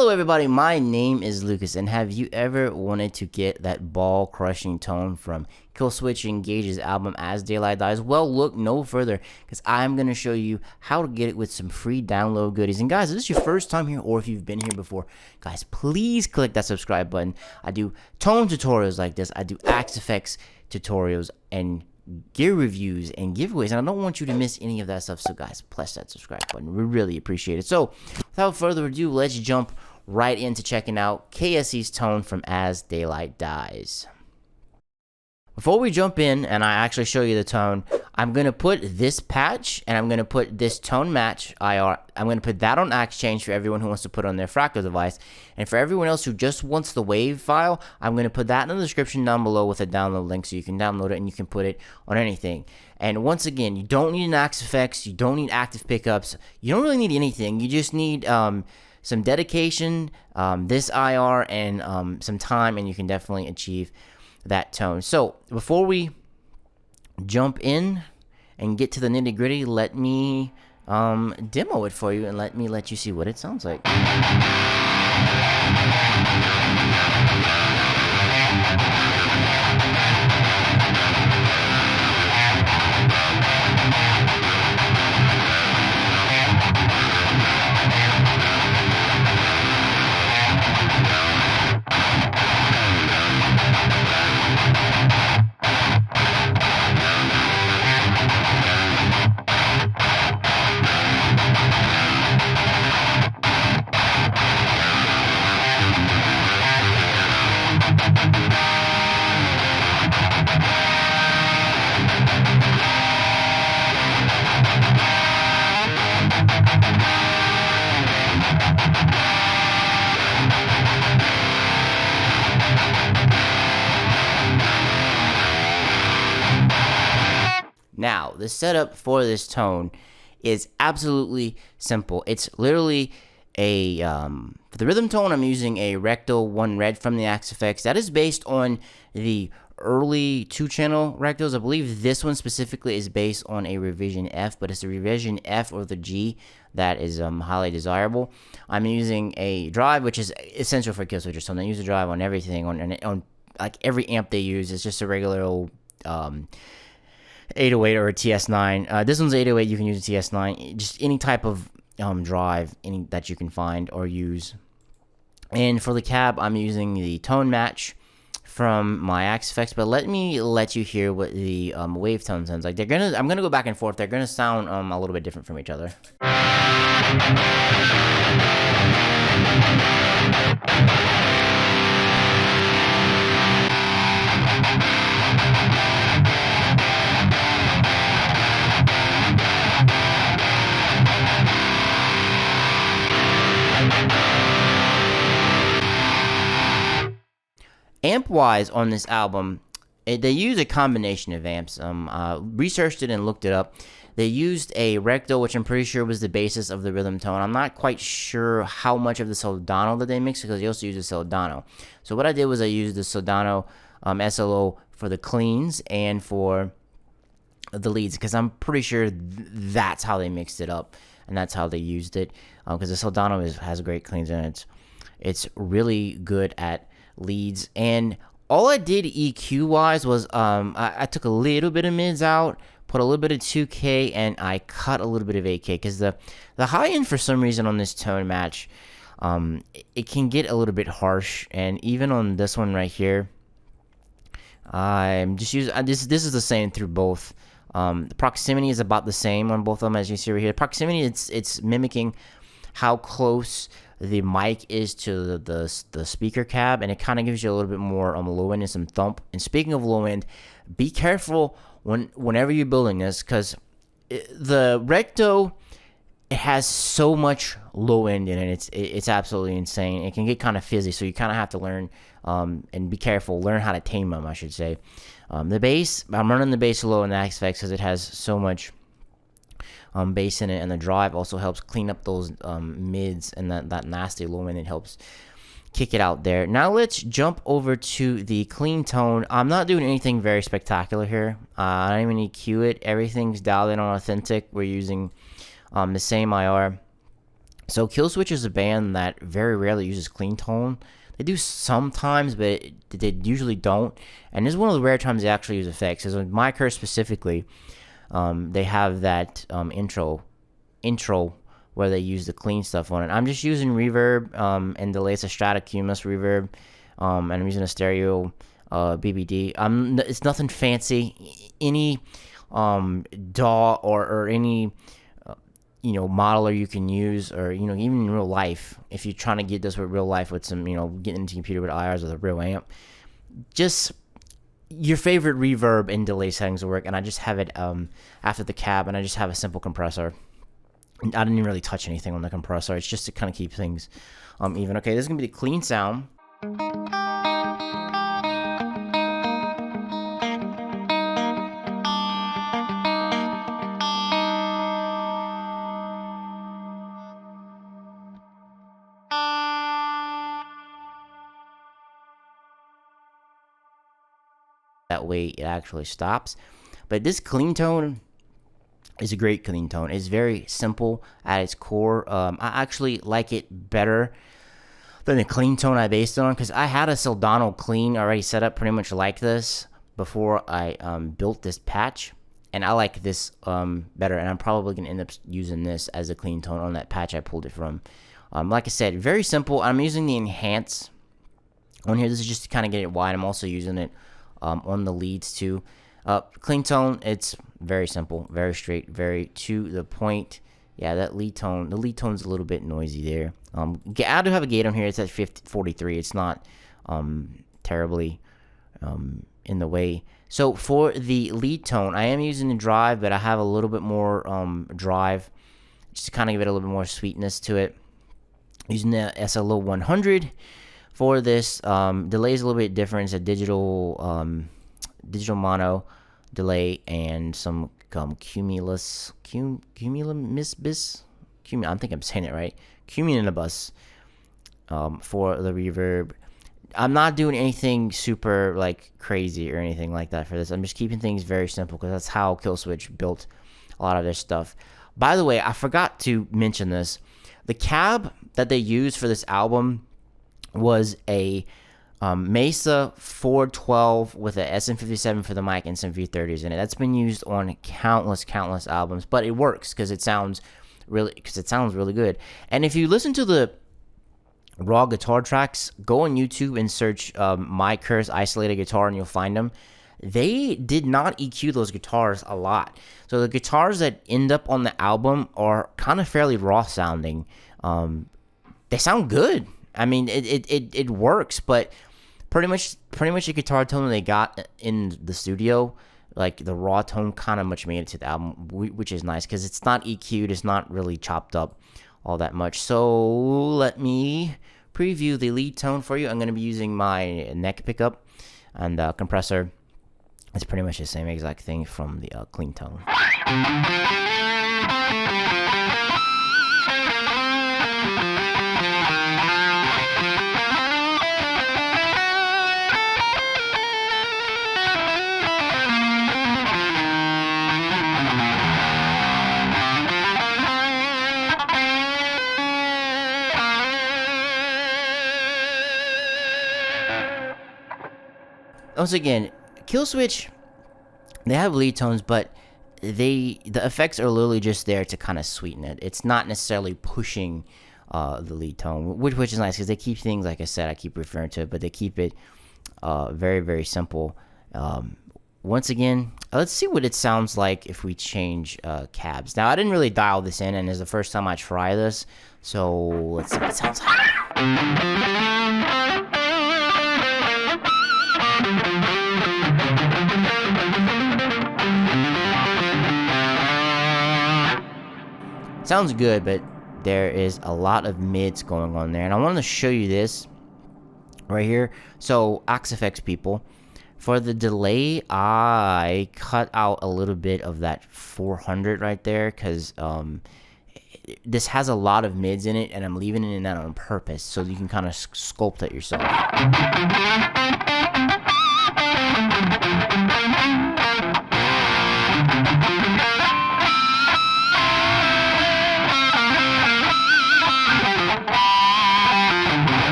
Hello everybody, my name is Lucas, and have you ever wanted to get that ball-crushing tone from Killswitch Engage's album As Daylight Dies? Well, look no further, because I'm going to show you how to get it with some free download goodies. And guys, if this is your first time here, or if you've been here before, guys, please click that subscribe button. I do tone tutorials like this, I do Axe Effects tutorials, and gear reviews and giveaways, and I don't want you to miss any of that stuff. So guys, press that subscribe button, we really appreciate it. So without further ado, let's jump right into checking out KSE's Tone from As Daylight Dies. Before we jump in and I actually show you the tone, I'm going to put this patch and I'm going to put this Tonematch IR. I'm going to put that on Axe Change for everyone who wants to put on their Fractal device. And for everyone else who just wants the Wav file, I'm going to put that in the description down below with a download link so you can download it and you can put it on anything. And once again, you don't need an Axe Effects, you don't need active pickups, you don't really need anything. You just need some dedication, this IR, and some time, and you can definitely achieve that tone. So before we jump in and get to the nitty gritty, let me demo it for you and let you see what it sounds like. Now, the setup for this tone is absolutely simple. It's literally a, for the rhythm tone, I'm using a Rectal 1 Red from the Axe Effects. That is based on the early 2-channel Rectals. I believe this one specifically is based on a Revision F, but it's a Revision F or the G that is highly desirable. I'm using a drive, which is essential for Killswitch, so they use a drive on everything, on like every amp they use. It's just a regular old 808 or a TS9. This one's 808, you can use a TS9, just any type of drive that you can find or use. And for the cab, I'm using the Tonematch from my Axe Effects, but let you hear what the wave tone sounds like. I'm gonna go back and forth. They're gonna sound a little bit different from each other. Amp-wise on this album, they use a combination of amps. Researched it and looked it up. They used a Rectal, which I'm pretty sure was the basis of the rhythm tone. I'm not quite sure how much of the Soldano that they mixed, because they also use a Soldano. So what I did was I used the Soldano SLO for the cleans and for the leads, because I'm pretty sure that's how they mixed it up and that's how they used it, because the Soldano has great cleans in it. It's really good at leads. And all I did EQ wise was I took a little bit of mids out, put a little bit of 2K, and I cut a little bit of 8K, because the high end for some reason on this Tonematch, it can get a little bit harsh. And even on this one right here, I'm just using this is the same through both. The proximity is about the same on both of them, as you see right here. Proximity, it's mimicking how close the mic is to the speaker cab, and it kind of gives you a little bit more low end and some thump. And speaking of low end, be careful whenever you're building this, because the Recto, it has so much low end in it. It's absolutely insane. It can get kind of fizzy, so you kind of have to learn and be careful. Learn how to tame them, I should say. The bass, I'm running the bass low in the Axe Effects because it has so much bass in it, and the drive also helps clean up those mids and that nasty low end. It helps kick it out there. Now let's jump over to the clean tone. I'm not doing anything very spectacular here. I don't even EQ it. Everything's dialed in on authentic. We're using the same IR. So Killswitch is a band that very rarely uses clean tone. They do sometimes, but they usually don't. And this is one of the rare times they actually use effects. Because with My Curse specifically, they have that intro where they use the clean stuff on it. I'm just using reverb and delay. It's a Stratocumulus reverb, and I'm using a stereo BBD. It's nothing fancy. Any DAW or any modeler you can use, or even in real life, if you're trying to get this with real life with some getting into the computer with IRs with a real amp, just your favorite reverb and delay settings will work. And I just have it after the cab, and I just have a simple compressor. And I didn't even really touch anything on the compressor. It's just to kind of keep things even. Okay, this is gonna be the clean sound. That way it actually stops. But this clean tone is a great clean tone. It's very simple at its core. I actually like it better than the clean tone I based it on, because I had a Soldano clean already set up pretty much like this before I built this patch, and I like this better, and I'm probably going to end up using this as a clean tone on that patch I pulled it from. Like I said, very simple. I'm using the enhance on here. This is just to kind of get it wide. I'm also using it on the leads too. Clean tone, it's very simple, very straight, very to the point. Yeah, that lead tone, the lead tone's a little bit noisy there. I do have a gate on here. It's at 43. It's not terribly in the way. So for the lead tone, I am using the drive, but I have a little bit more drive just to kind of give it a little bit more sweetness to it. Using the SLO 100 for this. Delay is a little bit different. It's a digital mono delay and some cumulus. I think I'm saying it right. Cumulibus for the reverb. I'm not doing anything super like crazy or anything like that for this. I'm just keeping things very simple because that's how Killswitch built a lot of their stuff. By the way, I forgot to mention this. The cab that they used for this album was a Mesa 412 with a SM57 for the mic and some V30s in it. That's been used on countless albums, but it works because it sounds really good. And if you listen to the raw guitar tracks, go on YouTube and search My Curse isolated guitar, and you'll find them. They did not EQ those guitars a lot. So the guitars that end up on the album are kind of fairly raw sounding. They sound good. I mean, it works, but pretty much the guitar tone they got in the studio, like the raw tone, kind of much made it to the album, which is nice because it's not EQ'd, it's not really chopped up all that much. So let me preview the lead tone for you. I'm going to be using my neck pickup and compressor. It's pretty much the same exact thing from the clean tone. Once again, Killswitch, they have lead tones, but the effects are literally just there to kind of sweeten it. It's not necessarily pushing the lead tone, which is nice because they keep things, like I said, I keep referring to it, but they keep it very, very simple. Once again, let's see what it sounds like if we change cabs. Now, I didn't really dial this in, and it's the first time I try this, so let's see what it sounds like. Sounds good, but there is a lot of mids going on there, and I wanted to show you this right here. So Oxfx people, for the delay, I cut out a little bit of that 400 right there because this has a lot of mids in it, and I'm leaving it in that on purpose so you can kind of sculpt it yourself.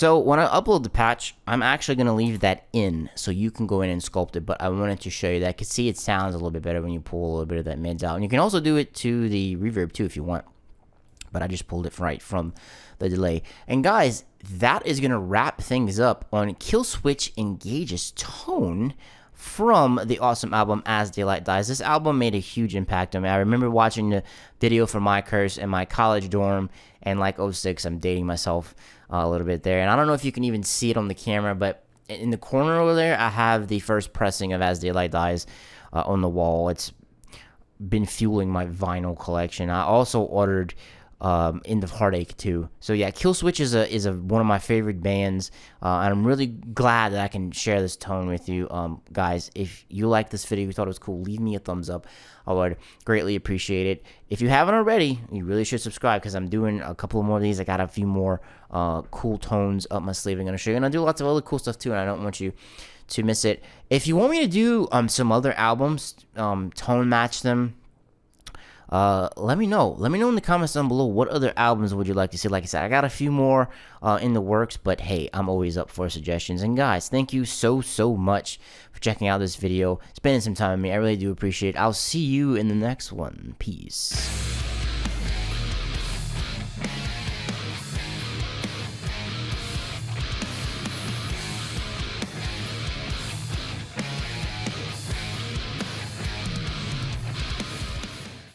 So when I upload the patch, I'm actually going to leave that in so you can go in and sculpt it, but I wanted to show you that. I could see it sounds a little bit better when you pull a little bit of that mids out. And you can also do it to the reverb too if you want, but I just pulled it right from the delay. And guys, that is going to wrap things up on Killswitch Engage's Tone from the awesome album As Daylight Dies. This album made a huge impact on me. I remember watching the video for My Curse in my college dorm, and like '06, I'm dating myself a little bit there. And I don't know if you can even see it on the camera, but in the corner over there, I have the first pressing of As Daylight Dies on the wall. It's been fueling my vinyl collection. I also ordered End of Heartache too. So yeah, Killswitch is one of my favorite bands, and I'm really glad that I can share this tone with you. Guys, if you like this video, you thought it was cool, leave me a thumbs up. I would greatly appreciate it. If you haven't already, you really should subscribe, because I'm doing a couple more of these. I got a few more cool tones up my sleeve I'm going to show you, and I do lots of other cool stuff too, and I don't want you to miss it. If you want me to do some other albums, tone match them, let me know. Let me know in the comments down below what other albums would you like to see. Like I said, I got a few more in the works, but hey, I'm always up for suggestions. And guys, thank you so much for checking out this video, spending some time with me. I really do appreciate it. I'll see you in the next one. Peace.